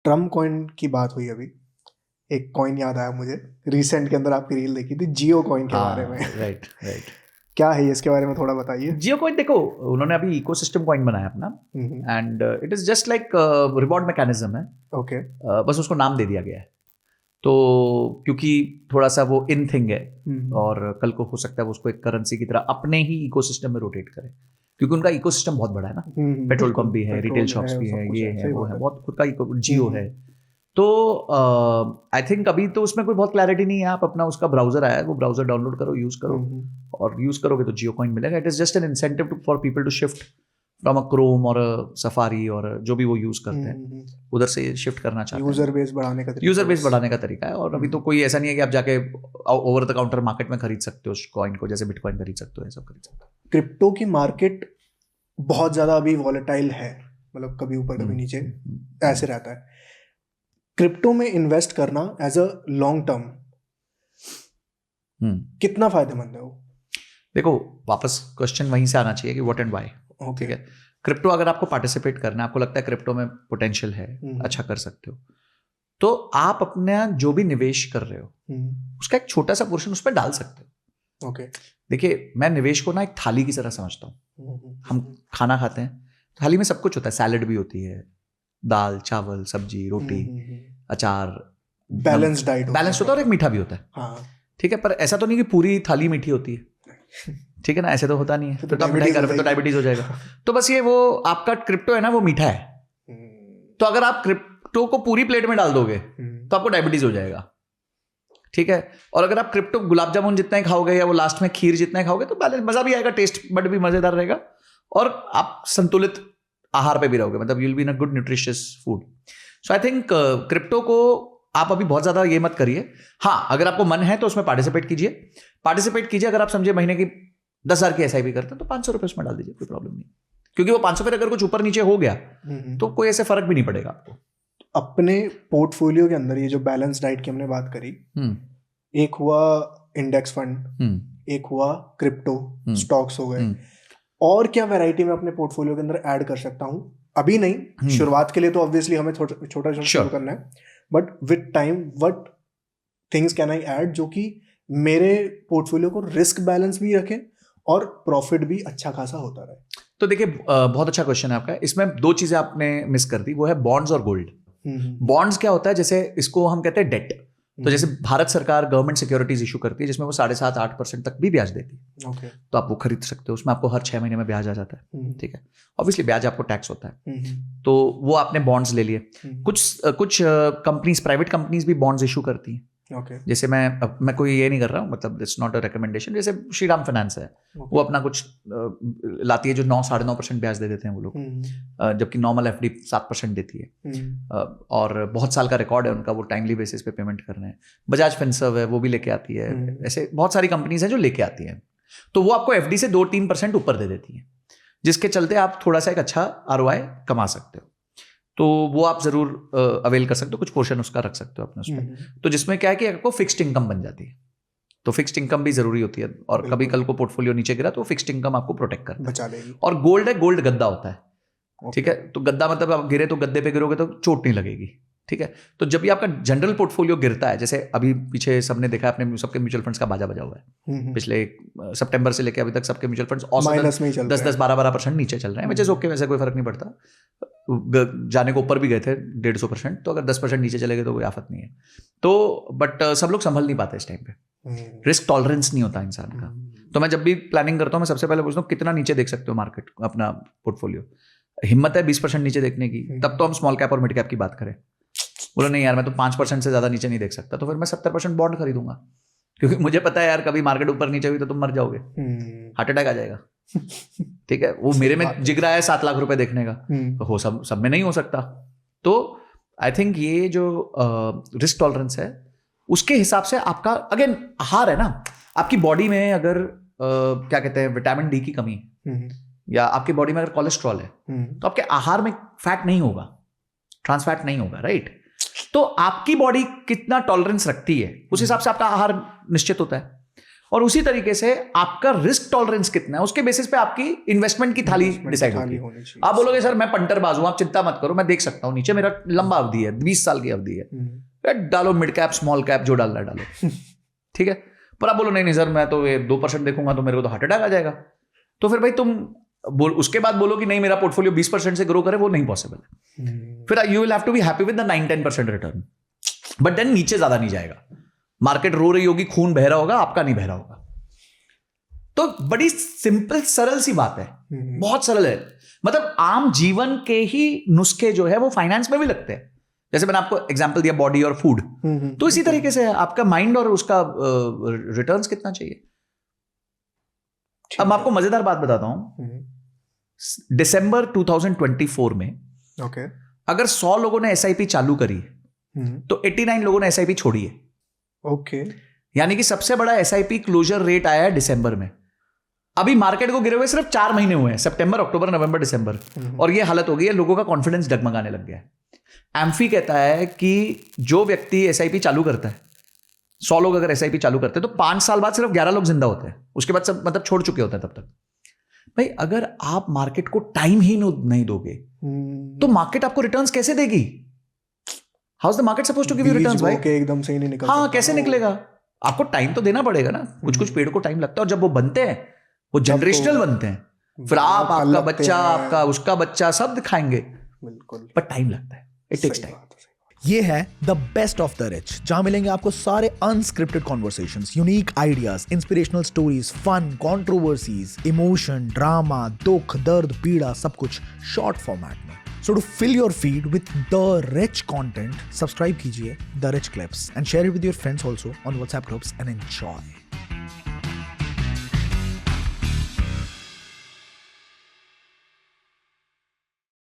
Trump coin की बात हुई अभी, एक कॉइन याद आया मुझे, रिसेंट के अंदर आपकी रील देखी थी जियो कॉइन के बारे में। राइट क्या है इसके बारे में थोड़ा बताइए। जियो कॉइन देखो, उन्होंने अभी इकोसिस्टम कॉइन बनाया अपना, and it is just like reward mechanism है। ओके। बस उसको नाम दे दिया गया है, तो क्योंकि थोड़ा सा वो इन थिंग है, और कल को हो सकता है वो उसको एक करेंसी की तरह अपने ही इकोसिस्टम में रोटेट करे, क्योंकि उनका इकोसिस्टम बहुत बड़ा है ना, पेट्रोल पंप भी है, रिटेल शॉप्स भी है, ये है वो है, बहुत खुद का जियो है। तो आई थिंक अभी तो उसमें कोई बहुत क्लैरिटी नहीं है। आप अपना उसका ब्राउजर आया है, वो ब्राउजर डाउनलोड करो, यूज करो, और यूज करोगे तो जियो कॉइन मिलेगा। It is just an incentive for people to shift from a Chrome और सफारी और जो भी वो यूज करते हैं उधर से शिफ्ट करना चाहते हैं। यूजर बेस बढ़ाने का तरीका है। और अभी तो कोई ऐसा नहीं है कि आप जाके ओवर द काउंटर मार्केट में खरीद सकते हो उस कॉइन को, जैसे बिटकॉइन खरीद सकते हो, ये सब खरीद सकते हो। क्रिप्टो की मार्केट बहुत ज्यादा अभी वॉलेटाइल है, मतलब कभी ऊपर कभी नीचे ऐसे रहता है। क्रिप्टो में इन्वेस्ट करना एज अ लॉन्ग टर्म कितना फायदेमंद है वो? देखो, वापस क्वेश्चन वहीं से आना चाहिए कि व्हाट एंड व्हाई। ठीक है, क्रिप्टो अगर आपको पार्टिसिपेट करना है, आपको लगता है क्रिप्टो में पोटेंशियल है, अच्छा कर सकते हो, तो आप अपना जो भी निवेश कर रहे हो उसका एक छोटा सा पोर्शन उसमें डाल सकते हो। ओके। देखिए, मैं निवेश को ना एक थाली की तरह समझता हूँ। हम खाना खाते हैं, थाली में सब कुछ होता है, सैलेड भी होती है, दाल चावल सब्जी रोटी अचार, बैलेंस डाइट होता है, और एक मीठा भी होता है। हाँ। ठीक है, पर ऐसा तो नहीं कि पूरी थाली मीठी होती है। ठीक है ना, ऐसे तो होता नहीं है। तो मिठाई कर तो डायबिटीज हो जाएगा। तो बस ये वो आपका क्रिप्टो है ना, वो मीठा है। तो अगर आप क्रिप्टो को पूरी प्लेट में डाल दोगे तो आपको डायबिटीज हो जाएगा। ठीक है, और अगर आप क्रिप्टो गुलाब जामुन जितना ही खाओगे या वो लास्ट में खीर जितना ही खाओगे तो बैलेंस, मजा भी आएगा, टेस्ट बट भी मजेदार रहेगा, और आप संतुलित आहार पे भी रहोगे, मतलब you will be in a good nutritious food. So I think crypto को आप अभी बहुत ज्यादा ये मत करिए। हाँ, अगर आपको मन है तो उसमें पार्टिसिपेट कीजिए। अगर आप समझे महीने की 10,000 की SIP करते हैं तो 500 रुपये उसमें डाल दीजिए, कोई प्रॉब्लम नहीं, क्योंकि वो 500 पर अगर कुछ ऊपर नीचे हो गया तो कोई ऐसे फर्क भी नहीं पड़ेगा आपको। अपने पोर्टफोलियो के अंदर ये जो बैलेंस डाइट की हमने बात करी, एक हुआ इंडेक्स फंड, एक हुआ क्रिप्टो, स्टॉक्स हो गए, और क्या वैरायटी में अपने पोर्टफोलियो के अंदर ऐड कर सकता हूं? अभी नहीं, शुरुआत के लिए तो ऑब्वियसली हमें छोटा शुरू करना है, but with time what things can I add जो कि मेरे पोर्टफोलियो को रिस्क बैलेंस भी रखे और प्रॉफिट भी अच्छा खासा होता रहे? तो देखिए, बहुत अच्छा क्वेश्चन है आपका। इसमें 2 चीजें आपने मिस कर दी, वो है बॉन्ड्स और गोल्ड। बॉन्ड्स क्या होता है, जैसे इसको हम कहते हैं डेट। तो जैसे भारत सरकार गवर्नमेंट सिक्योरिटीज इशू करती है जिसमें वो 7.5-8% तक भी ब्याज देती है। तो आप वो खरीद सकते हो, उसमें आपको हर 6 महीने में ब्याज आ जाता है। ठीक है, ऑब्वियसली ब्याज आपको टैक्स होता है, तो वो आपने बॉन्ड्स ले लिए। कुछ कंपनीज, प्राइवेट कंपनीज भी बॉन्ड्स इशू करती हैं। जैसे मैं कोई ये नहीं कर रहा हूँ, मतलब इट्स नॉट अ रिकमेंडेशन। जैसे श्रीराम फाइनेंस है, वो अपना कुछ लाती है जो 9-9.5% ब्याज दे देते हैं वो लोग, जबकि नॉर्मल FD 7% देती है, और बहुत साल का रिकॉर्ड है उनका, वो टाइमली बेसिस पे पेमेंट कर रहे हैं। बजाज फिनसर्व है, वो भी लेके आती है। ऐसे बहुत सारी कंपनीज हैं जो लेके आती हैं, तो वो आपको FD से 2-3% ऊपर दे देती है, जिसके चलते आप थोड़ा सा एक अच्छा ROI कमा सकते हो। तो वो आप जरूर अवेल कर सकते हो, कुछ पोर्शन उसका रख सकते हो अपने उसमें। तो जिसमें क्या है कि आपको फिक्स्ड इनकम बन जाती है, तो फिक्स्ड इनकम भी जरूरी होती है, और कभी कल को पोर्टफोलियो नीचे गिरा तो फिक्स्ड इनकम आपको प्रोटेक्ट करता है, बचा लेगी। और गोल्ड है, गोल्ड गद्दा होता है। ठीक है, तो गद्दा मतलब आप गिरे तो गद्दे पे गिरोगे तो चोट नहीं लगेगी। ठीक है, तो जब भी आपका जनरल पोर्टफोलियो गिरता है, जैसे अभी पीछे सबने देखा, अपने सबके म्यूचुअल फंड्स का बाजा बजा हुआ है, पिछले सितंबर से लेकर अभी तक सबके म्यूचुअल फंड्स 10-12% नीचे चल रहे हैं, विच इज ओके, वैसे कोई फर्क नहीं पड़ता। जाने को ऊपर भी गए थे 150%, तो अगर 10% नीचे चले गए तो कोई आफत नहीं है। तो बट सब लोग संभल नहीं पाते इस टाइम पे, रिस्क टॉलरेंस नहीं होता इंसान का। तो मैं जब भी प्लानिंग करता हूँ, मैं सबसे पहले पूछता हूँ कितना नीचे देख सकते हो मार्केट, अपना पोर्टफोलियो। हिम्मत है 20% नीचे देखने की, तब तो हम स्मॉल कैप और मिड कैप की बात करें। बोलो नहीं यार, मैं तो 5% से ज्यादा नीचे नहीं देख सकता, तो फिर मैं 70% बॉन्ड खरीदूंगा, क्योंकि मुझे पता है यार कभी मार्केट ऊपर नीचे हुई तो तुम मर जाओगे, हार्ट अटैक आ जाएगा। ठीक है, वो मेरे में जिगरा है 7 लाख रुपए देखने का, तो हो सब में नहीं हो सकता। तो आई थिंक ये जो रिस्क टॉलरेंस है, उसके हिसाब से आपका अगेन आहार है ना, आपकी बॉडी में अगर क्या कहते हैं विटामिन D की कमी, या आपकी बॉडी में अगर कोलेस्ट्रॉल है, तो आपके आहार में फैट नहीं होगा, ट्रांस फैट नहीं होगा, राइट। तो आपकी बॉडी कितना टॉलरेंस रखती है, उस हिसाब से आपका आहार निश्चित होता है। और उसी तरीके से आपका रिस्क टॉलरेंस कितना है उसके बेसिस पे आपकी इन्वेस्टमेंट की थाली डिसाइड होती है। आप बोलोगे सर मैं पंटर बाज हूं, आप चिंता मत करो, मैं देख सकता हूं, नीचे मेरा लंबा अवधि है, 20 साल की अवधि है, डालो मिड कैप स्मॉल कैप जो डालना डालो, ठीक है। पर आप बोलो नहीं सर मैं तो ये 2% देखूंगा तो मेरे को तो हार्ट अटैक आ जाएगा, तो फिर भाई तुम उसके बाद बोलो कि नहीं मेरा पोर्टफोलियो 20% से ग्रो करे, वो नहीं पॉसिबल है। फिर you will have to be happy with the 9-10% return, but then नीचे ज्यादा नहीं जाएगा। मार्केट रो रही होगी, खून बह रहा होगा, आपका नहीं बह रहा होगा। तो बड़ी सिंपल सरल सी बात है, बहुत सरल है। मतलब आम जीवन के ही नुस्खे जो है वो फाइनेंस में भी लगते हैं। जैसे मैंने आपको एग्जांपल दिया बॉडी और फूड, तो इसी तरीके से आपका माइंड और उसका रिटर्न्स कितना चाहिए। अब मैं आपको मजेदार बात बताता हूं, दिसंबर 2024 में अगर 100 लोगों ने एसआईपी चालू करी तो 89 लोगों ने एसआईपी छोड़ी है। ओके, यानी कि सबसे बड़ा एसआईपी क्लोजर रेट आया है दिसंबर में। अभी मार्केट को गिरे हुए सिर्फ 4 महीने हुए हैं, सितंबर, अक्टूबर, नवंबर, दिसंबर, और ये हालत हो गई है, लोगों का कॉन्फिडेंस डगमगाने लग गया है। एम्फी कहता है कि जो व्यक्ति एसआईपी चालू करता है, 100 लोग अगर एसआईपी चालू करते हैं तो 5 साल बाद सिर्फ 11 लोग जिंदा होते हैं, उसके बाद सब मतलब छोड़ चुके होते हैं। तब तक भाई अगर आप मार्केट को टाइम ही नहीं दोगे तो मार्केट आपको रिटर्न्स कैसे देगी? How is the market supposed to give you returns भाई? एकदम से ही नहीं निकल हाँ, कैसे निकलेगा? आपको टाइम तो देना पड़ेगा ना। कुछ पेड़ को टाइम लगता है, और जब वो बनते हैं वो जनरेशनल बनते हैं, फिर आप, आपका बच्चा, आपका उसका बच्चा सब दिखाएंगे, बिल्कुल, पर टाइम लगता है, इट टेक्स टाइम। ये है the best of the rich, जहां मिलेंगे आपको सारे unscripted conversations, unique ideas, inspirational stories, fun, controversies, emotion, drama, दुख, दर्द, पीड़ा, सब कुछ शॉर्ट फॉर्मेट में। So to fill your feed with the rich content, subscribe कीजिए The Rich Clips and share it with your friends also on WhatsApp groups and enjoy.